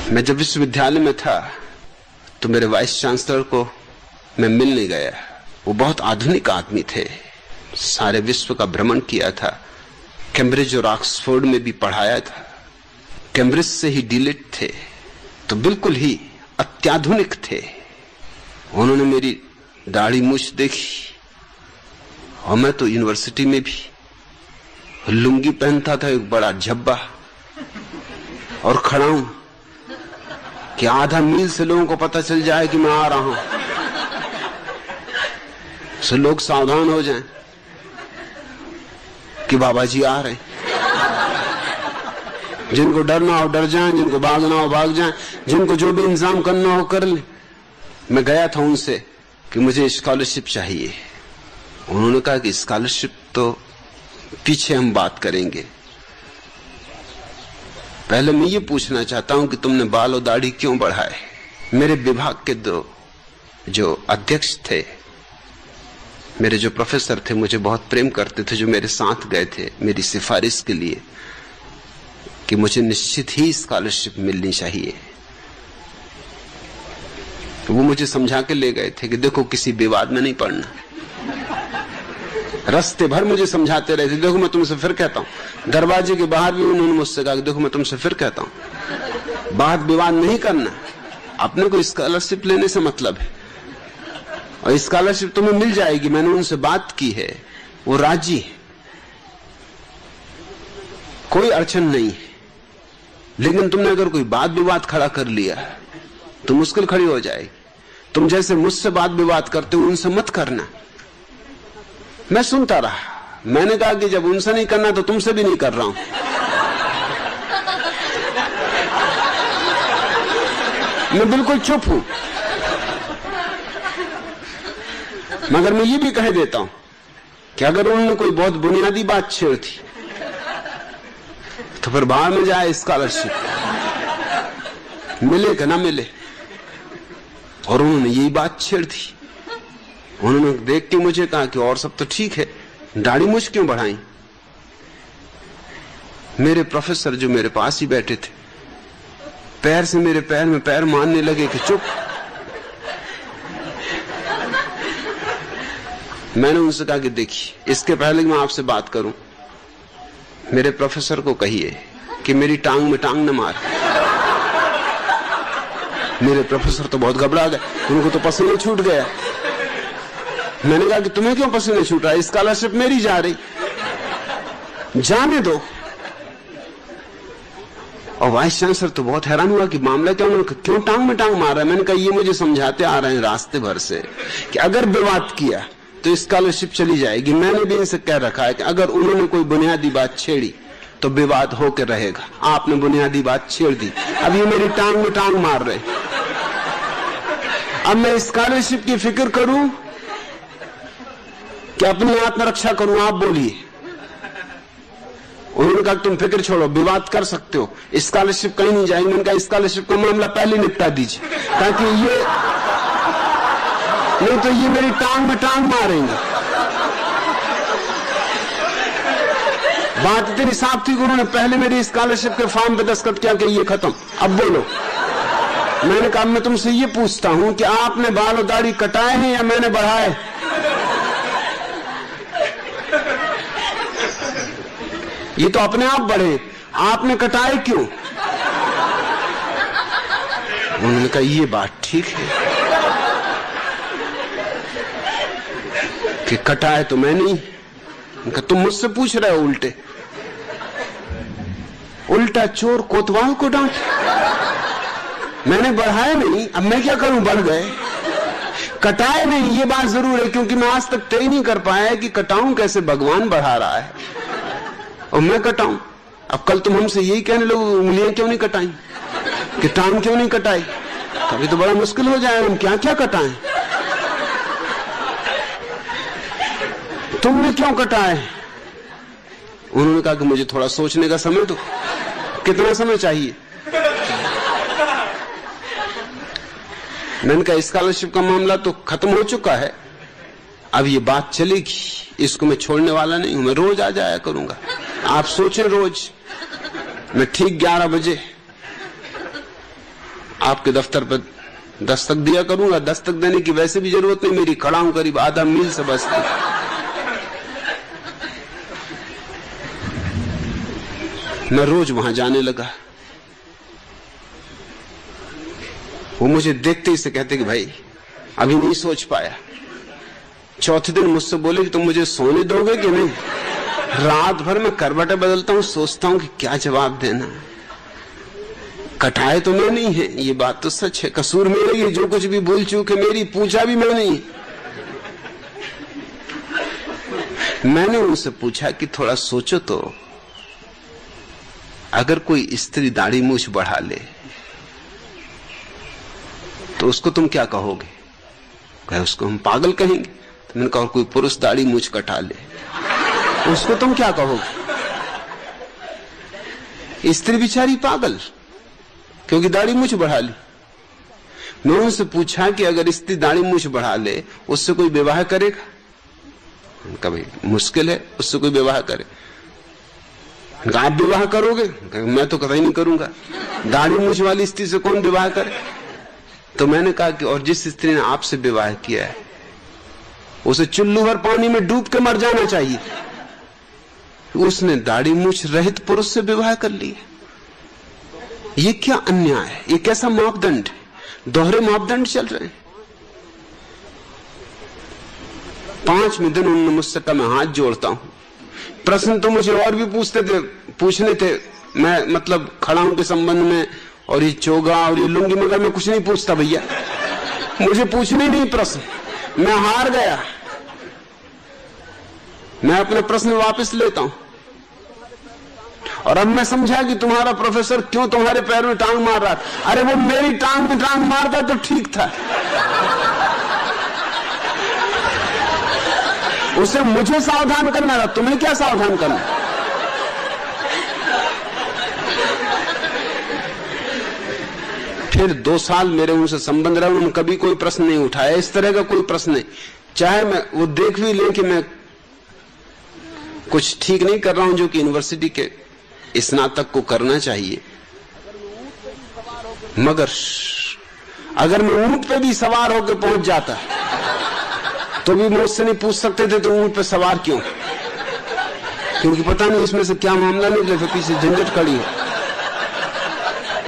मैं जब विश्वविद्यालय में था तो मेरे वाइस चांसलर को मैं मिलने गया। वो बहुत आधुनिक आदमी थे, सारे विश्व का भ्रमण किया था, कैम्ब्रिज और ऑक्सफोर्ड में भी पढ़ाया था, कैम्ब्रिज से ही डीलिट थे, तो बिल्कुल ही अत्याधुनिक थे। उन्होंने मेरी दाढ़ी मूछ देखी और मैं तो यूनिवर्सिटी में भी लुंगी पहनता था, एक बड़ा झब्बा, और खड़ा हूं कि आधा मील से लोगों को पता चल जाए कि मैं आ रहा हूं, सो लोग सावधान हो जाएं कि बाबा जी आ रहे हैं। जिनको डरना हो डर जाएं, जिनको भागना हो भाग जाएं, जिनको जो भी इंतजाम करना हो कर ले। मैं गया था उनसे कि मुझे स्कॉलरशिप चाहिए। उन्होंने कहा कि स्कॉलरशिप तो पीछे हम बात करेंगे, पहले मैं ये पूछना चाहता हूं कि तुमने बाल और दाढ़ी क्यों बढ़ाए। मेरे विभाग के दो जो अध्यक्ष थे, मेरे जो प्रोफेसर थे, मुझे बहुत प्रेम करते थे, जो मेरे साथ गए थे मेरी सिफारिश के लिए कि मुझे निश्चित ही स्कॉलरशिप मिलनी चाहिए। वो मुझे समझा के ले गए थे कि देखो किसी विवाद में नहीं पड़ना। रास्ते भर मुझे समझाते रहे थे, देखो मैं तुमसे फिर कहता हूं। दरवाजे के बाहर भी उन्होंने मुझसे कहा कि देखो मैं तुमसे फिर कहता हूं, बात विवाद नहीं करना, अपने को स्कॉलरशिप लेने से मतलब है, और स्कॉलरशिप तुम्हें मिल जाएगी। मैंने उनसे बात की है, वो राजी है, कोई अड़चन नहीं है। लेकिन तुमने अगर कोई बात विवाद खड़ा कर लिया तो मुश्किल खड़ी हो जाएगी। तुम जैसे मुझसे बात विवाद करते हो उनसे मत करना। मैं सुनता रहा, मैंने कहा कि जब उनसे नहीं करना तो तुमसे भी नहीं कर रहा हूं। मैं बिल्कुल चुप हूं, मगर मैं ये भी कह देता हूं कि अगर उन्होंने कोई बहुत बुनियादी बात छेड़ थी तो फिर बाहर में जाए स्कॉलरशिप, मिले कि ना मिले। और उन्होंने यही बात छेड़ दी। उन्होंने देख के मुझे कहा कि और सब तो ठीक है, दाढ़ी मूछ क्यों बढ़ाई। मेरे प्रोफेसर जो मेरे पास ही बैठे थे, पैर से मेरे पैर में पैर मारने लगे कि चुप। मैंने उनसे कहा कि देखिए, इसके पहले कि मैं आपसे बात करूं, मेरे प्रोफेसर को कहिए कि मेरी टांग में टांग न मार। मेरे प्रोफेसर तो बहुत घबरा गए, उनको तो पसीना छूट गया। मैंने कहा कि तुम्हें क्यों पसीना छूट रहा है, स्कॉलरशिप मेरी जा रही, जाने दो। और वाइस चांसलर तो बहुत हैरान हुआ कि मामला क्या, उन्होंने क्यों टांग में टांग मार रहा है। मैंने कहा ये मुझे समझाते आ रहे हैं रास्ते भर से कि अगर विवाद किया तो स्कॉलरशिप चली जाएगी। मैंने भी इनसे कह रखा है कि अगर उन्होंने कोई बुनियादी बात छेड़ी तो विवाद होकर रहेगा। आपने बुनियादी बात छेड़ दी, अब ये मेरी टांग में टांग मार रहे। अब मैं स्कॉलरशिप की फिक्र करूं कि अपनी आत्मरक्षा करूं, आप बोलिए। उन्होंने कहा तुम फिक्र छोड़ो, विवाद कर सकते हो, स्कॉलरशिप कहीं नहीं जाएगी। मैंने कहा स्कॉलरशिप का मामला पहले निपटा दीजिए, ताकि ये नहीं तो ये मेरी टांग में टांग मारेंगे। बात इतनी साफ थी कि उन्होंने पहले मेरी स्कॉलरशिप के फॉर्म पे दस्तखत किया कि ये खत्म, अब बोलो। मैंने कहा मैं तुमसे ये पूछता हूं कि आपने बाल और दाढ़ी कटाए हैं या मैंने बढ़ाए। ये तो अपने आप बढ़े, आपने कटाए क्यों। उन्होंने कहा ये बात ठीक है कि कटाए तो मैं नहीं। उनका तुम मुझसे पूछ रहे हो उल्टे, उल्टा चोर कोतवाल को डांट। मैंने बढ़ाए नहीं, अब मैं क्या करूं, बढ़ गए। कटाए नहीं, ये बात जरूर है, क्योंकि मैं आज तक तय नहीं कर पाया कि कटाऊं कैसे। भगवान बढ़ा रहा है और मैं कटाऊं। अब कल तुम हमसे यही कहने लोग उंगलियां क्यों नहीं कटाई, कि टांग क्यों नहीं कटाई, कभी तो बड़ा मुश्किल हो जाए, हम क्या क्या कटाएं। तुमने क्यों कटाए। उन्होंने कहा कि मुझे थोड़ा सोचने का समय दो। कितना समय चाहिए। मैंने कहा स्कॉलरशिप का मामला तो खत्म हो चुका है, अब ये बात चलेगी, इसको मैं छोड़ने वाला नहीं हूं, मैं रोज आ जाया करूंगा। आप सोचें रोज मैं ठीक 11 बजे आपके दफ्तर पर दस्तक दिया करूंगा। दस्तक देने की वैसे भी जरूरत नहीं, मेरी खड़ा हूं करीब आधा मील से बसती। मैं रोज वहां जाने लगा। वो मुझे देखते ही से कहते कि भाई अभी नहीं सोच पाया। चौथे दिन मुझसे बोले कि तुम मुझे सोने दोगे कि नहीं। रात भर मैं करवटें बदलता हूं, सोचता हूं कि क्या जवाब देना। कटाए तो मैं नहीं है, ये बात तो सच है, कसूर मेरा ही है, जो कुछ भी भूल चूक है मेरी, पूछा भी मैं नहीं। मैंने उनसे पूछा कि थोड़ा सोचो तो, अगर कोई स्त्री दाढ़ी मूछ बढ़ा ले तो उसको तुम क्या कहोगे? कहे उसको हम पागल कहेंगे। तो मैंने कहा कोई पुरुष दाढ़ी मूछ कटा ले उसको तुम क्या कहोगे? स्त्री बेचारी पागल, क्योंकि दाढ़ी मूछ बढ़ा ली। मैं उनसे पूछा कि अगर स्त्री दाढ़ी मूछ बढ़ा ले उससे कोई विवाह करेगा? कभी मुश्किल है उससे कोई विवाह करे। आप विवाह करोगे? मैं तो कभी नहीं करूंगा, दाढ़ी मूछ वाली स्त्री से कौन विवाह करे? तो मैंने कहा कि और जिस स्त्री ने आपसे विवाह किया है उसे चुल्लू भर पानी में डूब के मर जाना चाहिए। उसने दाढ़ी मूछ रहित पुरुष से विवाह कर लिया। ये क्या अन्याय है, ये कैसा मापदंड है? दोहरे मापदंड चल रहे हैं। 5वें दिन उन्होंने मुझसे कहा मैं हाथ जोड़ता हूं, प्रश्न तो मुझे और भी पूछने थे, मैं मतलब खड़ाऊ के संबंध में और ये चोगा और ये लुंगी, मगर मैं कुछ नहीं पूछता भैया, मुझे पूछने नहीं प्रश्न, मैं हार गया, मैं अपने प्रश्न वापस लेता हूं। और अब मैं समझा कि तुम्हारा प्रोफेसर क्यों तुम्हारे पैर में टांग मार रहा था। अरे वो मेरी टांग में टांग मारता तो ठीक था, उसे मुझे सावधान करना था, तुम्हें क्या सावधान करना? फिर 2 साल मेरे उनसे संबंध रहा, उन्होंने कभी कोई प्रश्न नहीं उठाया, इस तरह का कोई प्रश्न नहीं। चाहे मैं वो देख भी ले कि मैं कुछ ठीक नहीं कर रहा हूं जो कि यूनिवर्सिटी के स्नातक को करना चाहिए, मगर अगर मैं ऊंट पे भी सवार होकर पहुंच जाता तो भी मुझसे नहीं पूछ सकते थे तो ऊंट पे सवार क्यों, क्योंकि पता नहीं इसमें से क्या मामला निकले, तो पीछे झंझट खड़ी है।